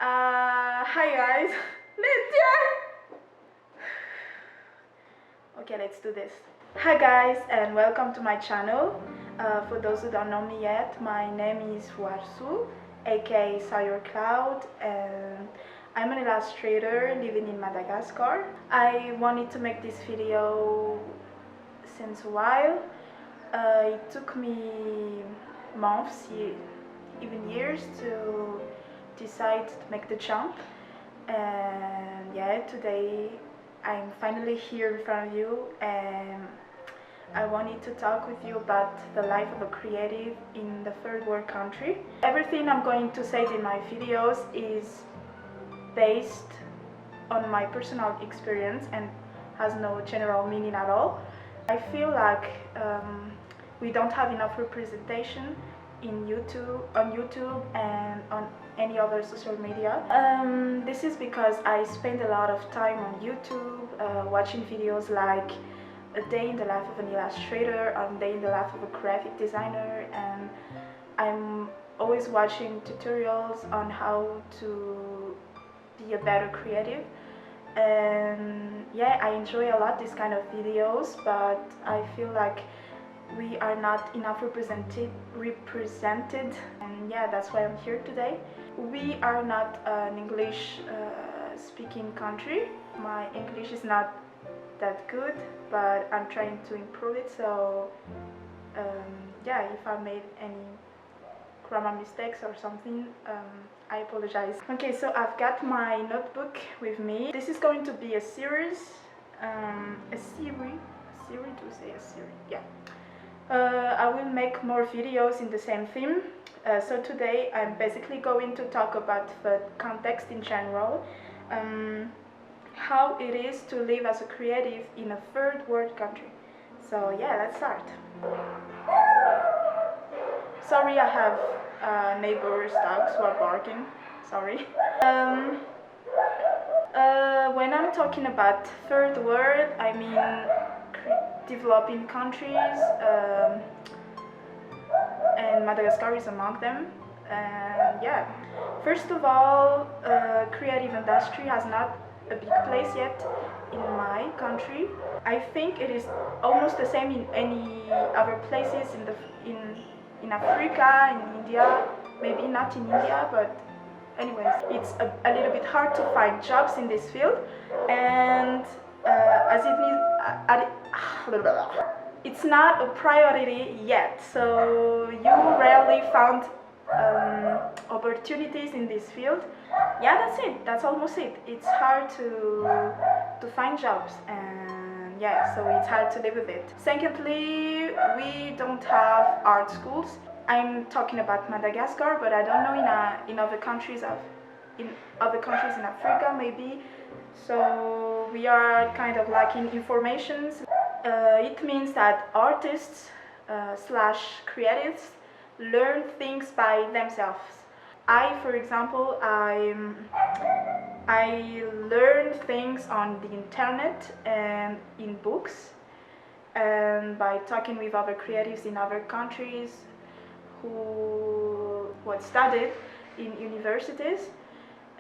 Hi guys. Let's Okay, let's do this. Hi guys, and welcome to my channel. For those who don't know me yet, my name is Warsu, aka Sire Cloud, and I'm an illustrator living in Madagascar. I wanted to make this video since a while. It took me months, even years to decide to make the jump, and yeah, today I'm finally here in front of you, and I wanted to talk with you about the life of a creative in the third world country. Everything I'm going to say in my videos is based on my personal experience and has no general meaning at all. I feel like we don't have enough representation on YouTube and on any other social media. This is because I spend a lot of time on YouTube watching videos like a day in the life of an illustrator, a day in the life of a graphic designer, and I'm always watching tutorials on how to be a better creative. And yeah, I enjoy a lot these kind of videos, but I feel like we are not enough represented, and yeah, that's why I'm here today. We are not an English speaking country. My English is not that good, but I'm trying to improve it, so yeah, if I made any grammar mistakes or something, I apologize. Okay, so I've got my notebook with me. This is going to be a series, yeah. I will make more videos in the same theme. So today I'm basically going to talk about the context in general, how it is to live as a creative in a third world country. So yeah, let's start. Sorry, I have neighbors' dogs who are barking. Sorry. When I'm talking about third world, I mean developing countries, and Madagascar is among them. And yeah, first of all, creative industry has not a big place yet in my country. I think it is almost the same in any other places in Africa, in India, maybe not in India, but anyways, it's a little bit hard to find jobs in this field, and as it is, it's not a priority yet, so you rarely found opportunities in this field. Yeah, that's it. That's almost it. It's hard to find jobs, and yeah, so it's hard to live with it. Secondly, we don't have art schools. I'm talking about Madagascar, but I don't know in other countries in Africa maybe. So we are kind of lacking informations. It means that artists slash creatives learn things by themselves. For example, I learn things on the internet and in books, and by talking with other creatives in other countries who had studied in universities.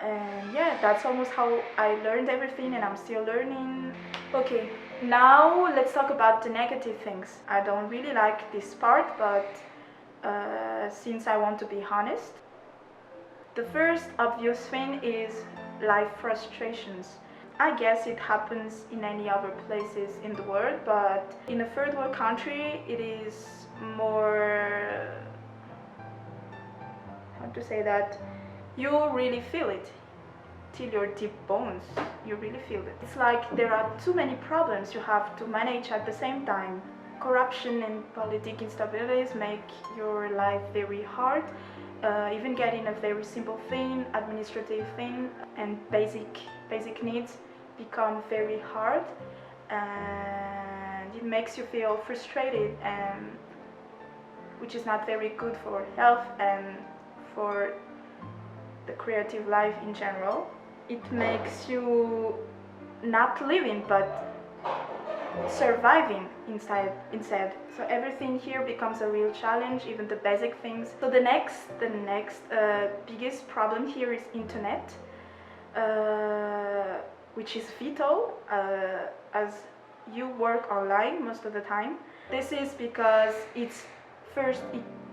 And yeah, that's almost how I learned everything, and I'm still learning. Okay, now let's talk about the negative things. I don't really like this part, but since I want to be honest, the first obvious thing is life frustrations. I guess it happens in any other places in the world, but in a third world country it is more, how to say that, you really feel it till your deep bones. You really feel it. It's like there are too many problems you have to manage at the same time. Corruption and political instabilities make your life very hard. Even getting a very simple thing, administrative thing, and basic needs become very hard, and it makes you feel frustrated, and which is not very good for health and for the creative life in general. It makes you not living, but surviving instead. So everything here becomes a real challenge, even the basic things. So the next biggest problem here is internet, which is vital as you work online most of the time. This is because it's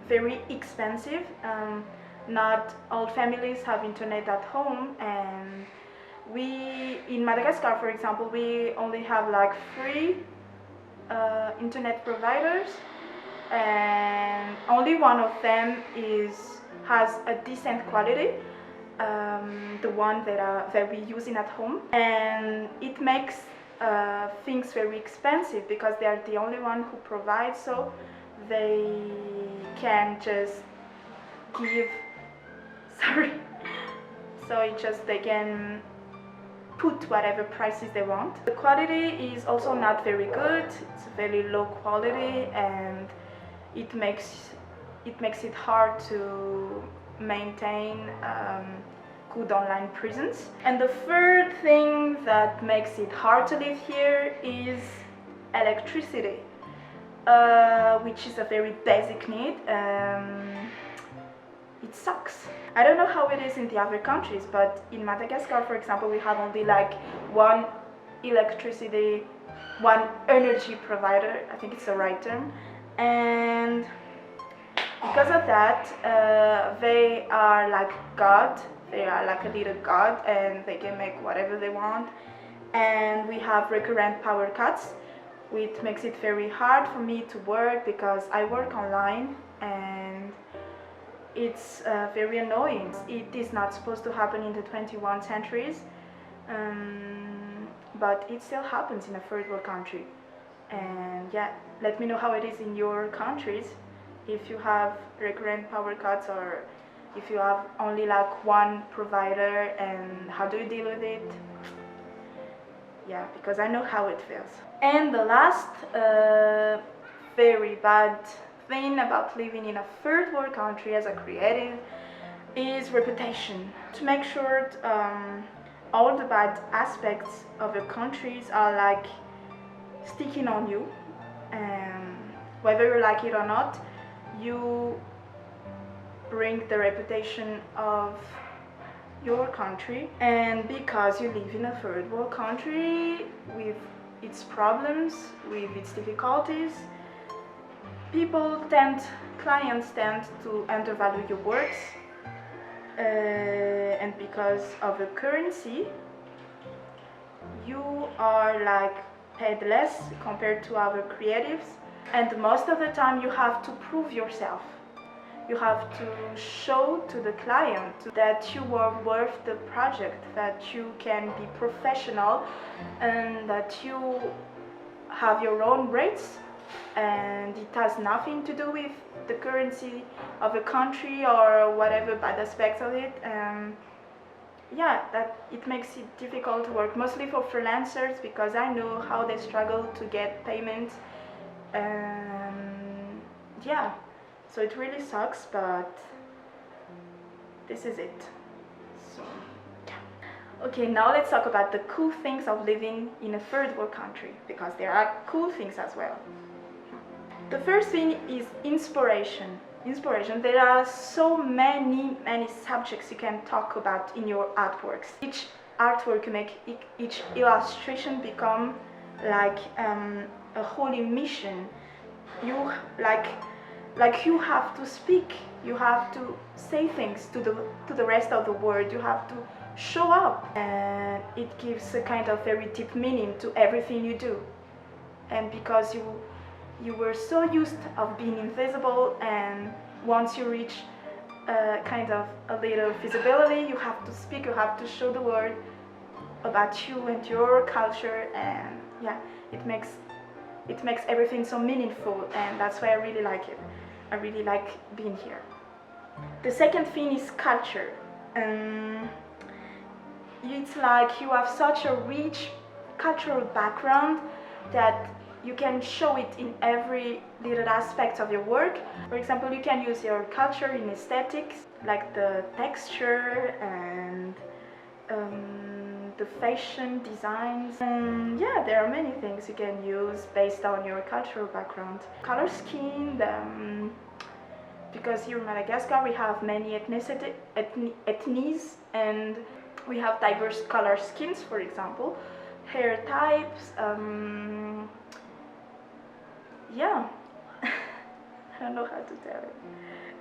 very expensive. Not all families have internet at home, and we in Madagascar, for example, we only have like 3 internet providers, and only one of them has a decent quality, the one that we using at home, and it makes things very expensive because they are the only one who provides, so they can just give sorry so they can put whatever prices they want. The quality is also not very good. It's very low quality, and it makes it hard to maintain good online presence. And the third thing that makes it hard to live here is electricity, which is a very basic need. It sucks. I don't know how it is in the other countries, but in Madagascar, for example, we have only like one energy provider, I think it's the right term, and because of that, they are like God. They are like a little god, and they can make whatever they want. And we have recurrent power cuts, which makes it very hard for me to work because I work online, and it's very annoying. It is not supposed to happen in the 21st centuries, but it still happens in a third world country. And yeah, let me know how it is in your countries, if you have recurrent power cuts, or if you have only like one provider, and how do you deal with it? Yeah, because I know how it feels. And the last very bad thing about living in a third world country as a creative is reputation. To make sure all the bad aspects of your countries are like sticking on you, and whether you like it or not, you bring the reputation of your country. And because you live in a third world country with its problems, with its difficulties, clients tend to undervalue your works, and because of the currency, you are like paid less compared to other creatives, and most of the time you have to prove yourself. You have to show to the client that you are worth the project, that you can be professional, and that you have your own rates, and it has nothing to do with the currency of a country or whatever bad aspects of it. Yeah, that it makes it difficult to work, mostly for freelancers, because I know how they struggle to get payments. Yeah, so it really sucks, but this is it. So yeah. Okay, now let's talk about the cool things of living in a third world country, because there are cool things as well. The first thing is inspiration. There are so many subjects you can talk about in your artworks. Each artwork you make, each illustration become like a holy mission. You like you have to speak, you have to say things to the rest of the world, you have to show up, and it gives a kind of very deep meaning to everything you do. And because you were so used of being invisible, and once you reach kind of a little visibility, you have to speak, you have to show the world about you and your culture, and yeah, it makes everything so meaningful, and that's why I really like it. I really like being here. The second thing is culture. It's like you have such a rich cultural background that you can show it in every little aspect of your work. For example, you can use your culture in aesthetics, like the texture and the the fashion designs. And yeah, there are many things you can use based on your cultural background. Color skin, because here in Madagascar we have many ethnies, and we have diverse color skins, for example, hair types, yeah. I don't know how to tell it.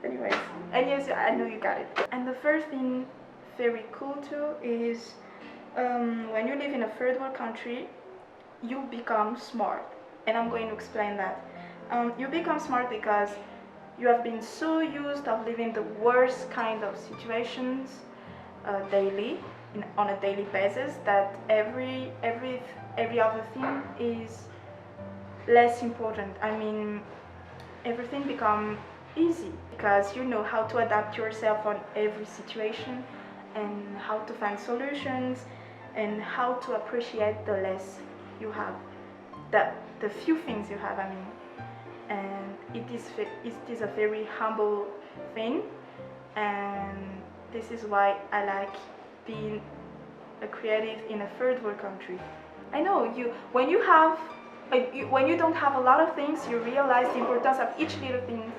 Anyways, and yes, I know you got it. And the first thing very cool too is when you live in a third world country, you become smart. And I'm going to explain that. You become smart because you have been so used of living the worst kind of situations daily, on a daily basis, that every other thing is less important. I mean, everything becomes easy because you know how to adapt yourself on every situation, and how to find solutions, and how to appreciate the less you have, the few things you have, I mean. And it is a very humble thing, and this is why I like being a creative in a third world country. I know when you don't have a lot of things, you realize the importance of each little thing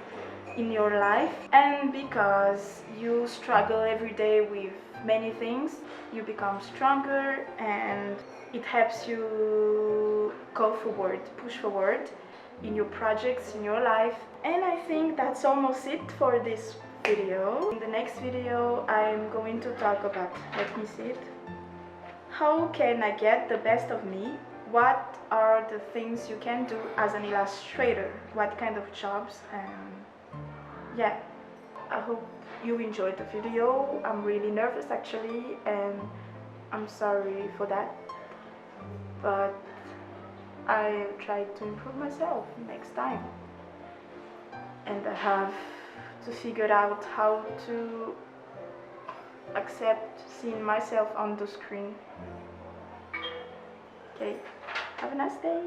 in your life. And because you struggle every day with many things, you become stronger, and it helps you go forward, push forward in your projects, in your life. And I think that's almost it for this video. In the next video, I'm going to talk about, let me see it, how can I get the best of me? What are the things you can do as an illustrator? What kind of jobs? And yeah, I hope you enjoyed the video. I'm really nervous actually, and I'm sorry for that, but I try to improve myself next time, and I have to figure out how to accept seeing myself on the screen. Okay, have a nice day.